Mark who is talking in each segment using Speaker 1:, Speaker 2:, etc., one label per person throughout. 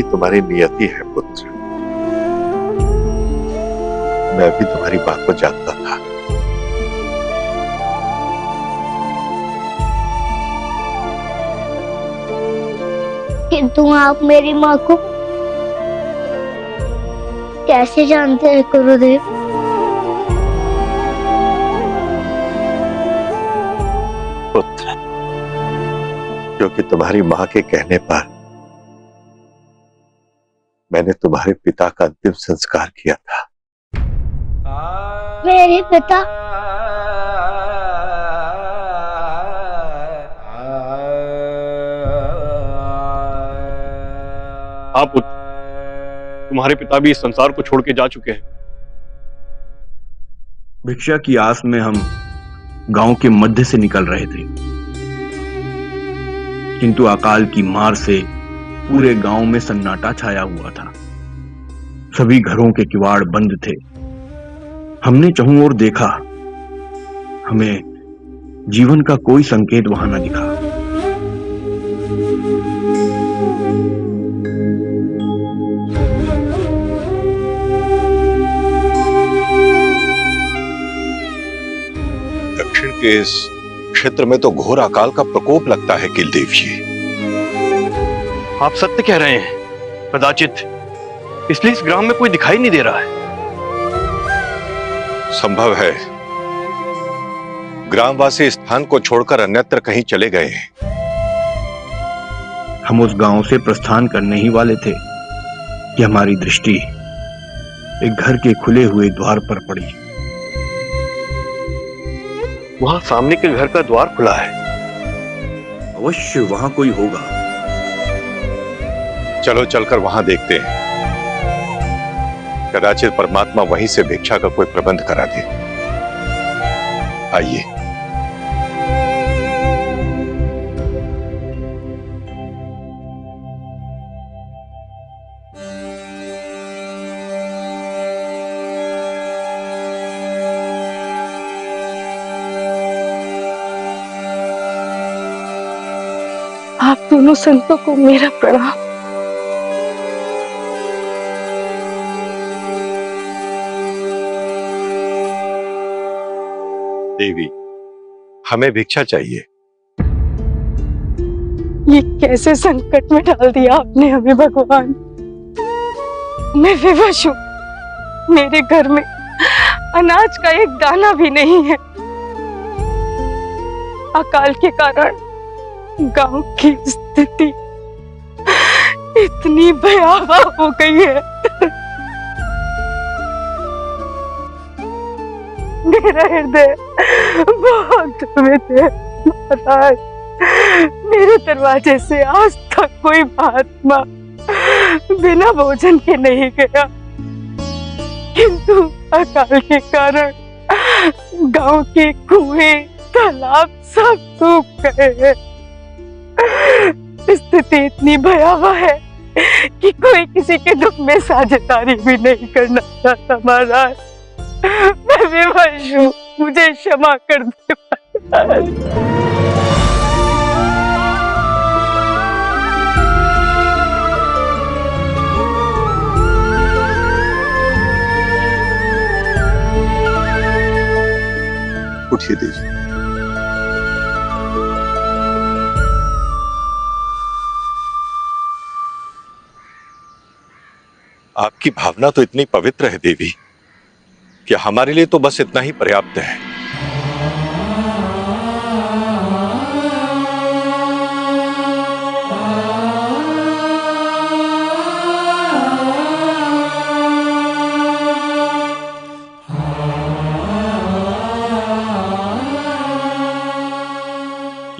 Speaker 1: यही तुम्हारी नियति है पुत्र। मैं भी तुम्हारी बात को जानता था।
Speaker 2: किंतु आप मेरी माँ को कैसे जानते हैं गुरुदेव?
Speaker 1: पुत्र, क्योंकि तुम्हारी माँ के कहने पर मैंने तुम्हारे पिता का अंतिम संस्कार किया था।
Speaker 2: मेरे पिता?
Speaker 3: हाँ पुत्र, तुम्हारे पिता भी इस संसार को छोड़ के जा चुके हैं।
Speaker 4: भिक्षा की आस में हम गांव के मध्य से निकल रहे थे, किंतु अकाल की मार से पूरे गांव में सन्नाटा छाया हुआ था। सभी घरों के किवाड़ बंद थे। हमने चहुं ओर देखा, हमें जीवन का कोई संकेत वहां न दिखा।
Speaker 1: दक्षिण के इस क्षेत्र में तो घोर अकाल का प्रकोप लगता है किलदेव जी।
Speaker 3: आप सत्य कह रहे हैं। कदाचित इसलिए इस ग्राम में कोई दिखाई नहीं दे रहा है।
Speaker 1: संभव है ग्रामवासी स्थान को छोड़कर अन्यत्र कहीं चले गए हैं।
Speaker 4: हम उस गांव से प्रस्थान करने ही वाले थे कि हमारी दृष्टि एक घर के खुले हुए द्वार पर पड़ी।
Speaker 3: वहां सामने के घर का द्वार खुला है।
Speaker 4: अवश्य वहां कोई होगा।
Speaker 1: चलो चलकर वहां देखते हैं। कदाचित परमात्मा वहीं से भिक्षा का कोई प्रबंध करा दे। आइए।
Speaker 5: आप दोनों संतों को मेरा प्रणाम।
Speaker 1: देवी, हमें भिक्षा चाहिए।
Speaker 5: ये कैसे संकट में डाल दिया आपने हमें भगवान। मैं विवश हूँ। मेरे घर में अनाज का एक दाना भी नहीं है। अकाल के कारण गांव की स्थिति इतनी भयावह हो गई है। मेरा हृदय बहुत द्रवित है महाराज। मेरे दरवाजे से आज तक कोई महात्मा बिना भोजन के नहीं गया, किंतु अकाल के कारण गांव के कुएं तालाब सब सूख गए हैं। स्थिति इतनी भयावह है कि कोई किसी के दुख में साझेदारी भी नहीं करना चाहता महाराज। मैं विवश हूँ, मुझे क्षमा कर दे महाराज।
Speaker 1: उठिए देवी। आपकी भावना तो इतनी पवित्र है देवी कि हमारे लिए तो बस इतना ही पर्याप्त है।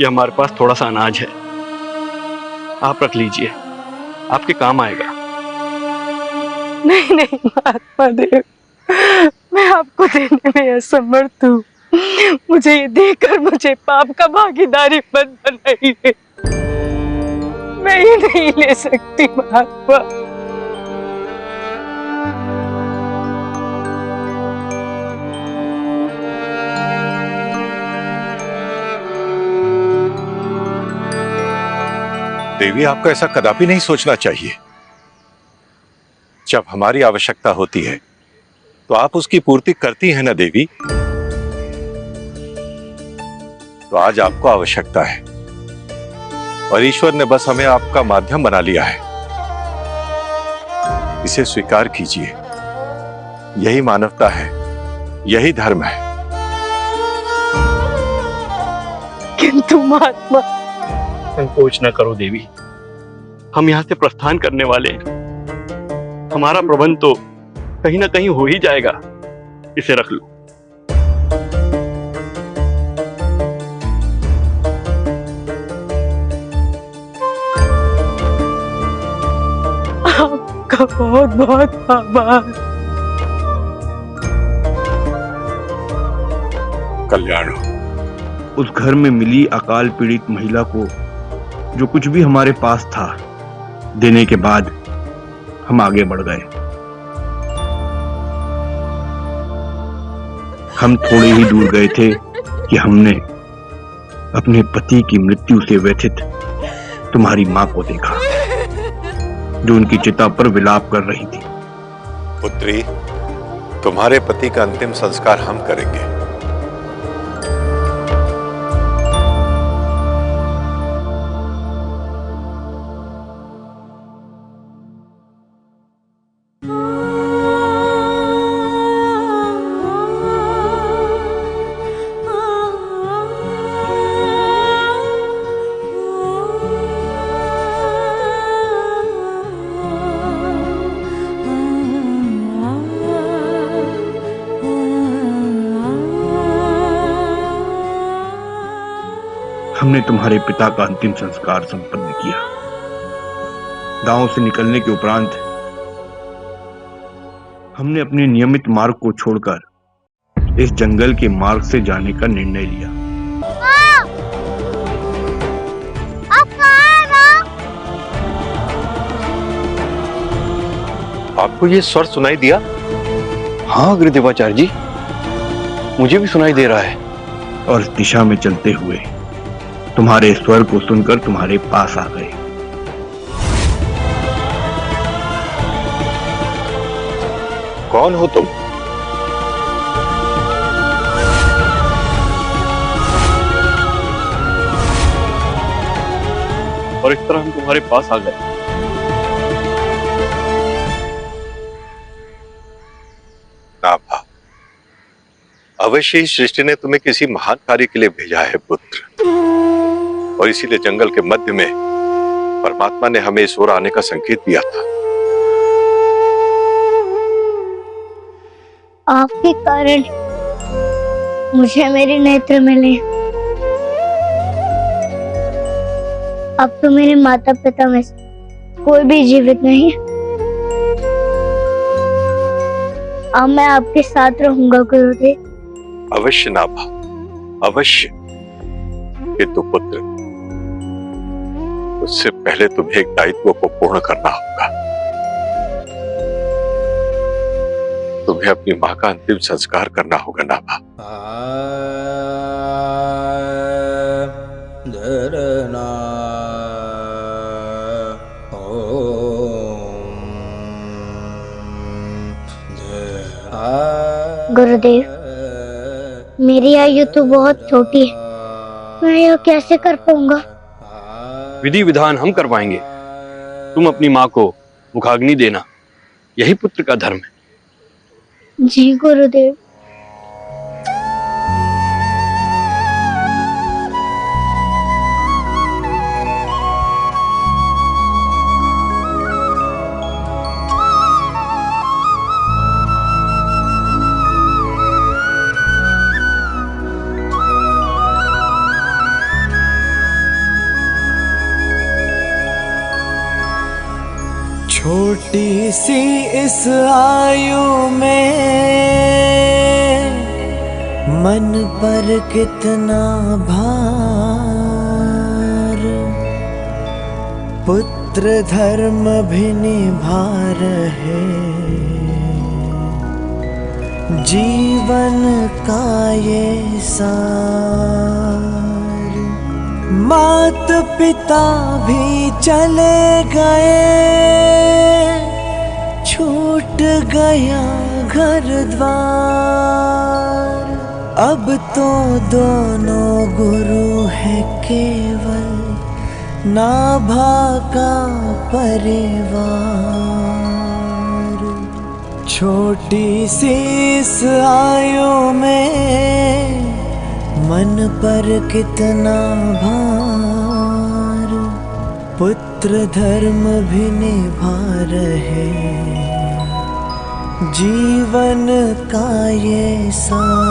Speaker 3: ये हमारे पास थोड़ा सा अनाज है, आप रख लीजिए, आपके काम आएगा।
Speaker 5: नहीं नहीं महात्मा देव, मैं आपको देने में असमर्थ हूँ। मुझे ये देकर मुझे पाप का भागीदारी मत बनाइए। मैं ये नहीं ले सकती महात्मा।
Speaker 1: देवी, आपको ऐसा कदापि नहीं सोचना चाहिए। जब हमारी आवश्यकता होती है तो आप उसकी पूर्ति करती हैं ना देवी। तो आज आपको आवश्यकता है और ईश्वर ने बस हमें आपका माध्यम बना लिया है। इसे स्वीकार कीजिए। यही मानवता है, यही धर्म है।
Speaker 5: किंतु महात्मा,
Speaker 3: संकोच न करो देवी, हम यहाँ से प्रस्थान करने वाले हैं। हमारा प्रबंध तो कहीं ना कहीं हो ही जाएगा। इसे रख लो।
Speaker 5: आपका बहुत बहुत आभार।
Speaker 1: कल्याण हो।
Speaker 4: उस घर में मिली अकाल पीड़ित महिला को जो कुछ भी हमारे पास था देने के बाद हम आगे बढ़ गए। हम थोड़े ही दूर गए थे कि हमने अपने पति की मृत्यु से व्यथित तुम्हारी मां को देखा, जो उनकी चिता पर विलाप कर रही थी।
Speaker 1: पुत्री, तुम्हारे पति का अंतिम संस्कार हम करेंगे।
Speaker 4: हमने तुम्हारे पिता का अंतिम संस्कार संपन्न किया। गांव से निकलने के उपरांत हमने अपने नियमित मार्ग को छोड़कर इस जंगल के मार्ग से जाने का निर्णय लिया।
Speaker 2: आप कहाँ हैं?
Speaker 1: आपको ये स्वर सुनाई दिया?
Speaker 3: हाँ गुरुदेवाचार्य जी, मुझे भी सुनाई दे रहा है।
Speaker 4: और इस दिशा में चलते हुए तुम्हारे स्वर को सुनकर तुम्हारे पास आ गए।
Speaker 1: कौन हो तुम?
Speaker 3: और इस तरह हम तुम्हारे पास आ गए।
Speaker 1: नाभा, अवश्य ही सृष्टि ने तुम्हें किसी महान कार्य के लिए भेजा है पुत्र, और इसीलिए जंगल के मध्य में परमात्मा ने हमें इस ओर आने का संकेत दिया था।
Speaker 2: आपके कारण मुझे मेरे नेत्र मिले। अब तो मेरे माता पिता में से कोई भी जीवित नहीं। अब मैं आपके साथ रहूंगा गुरुदेव।
Speaker 1: अवश्य नाभा, अवश्य। किंतु पुत्र, उससे पहले तुम्हें एक दायित्व को पूर्ण करना होगा। तुम्हें अपनी मां का अंतिम संस्कार करना होगा नाभा।
Speaker 2: गुरुदेव, मेरी आयु तो बहुत छोटी है, मैं यह कैसे कर पाऊंगा?
Speaker 3: विधि विधान हम करवाएंगे। तुम अपनी मां को मुखाग्नि देना, यही पुत्र का धर्म है।
Speaker 2: जी गुरुदेव।
Speaker 6: छोटी सी इस आयु में मन पर कितना भार, पुत्र धर्म भी निभा रहे, जीवन का ये सार। मात पिता भी चले गए, गया घर द्वार, अब तो दोनों गुरु है केवल, नाभा का परिवार। छोटी सी इस आयु में मन पर कितना भार, पुत्र धर्म भी निभा रहे जीवन का ये सार।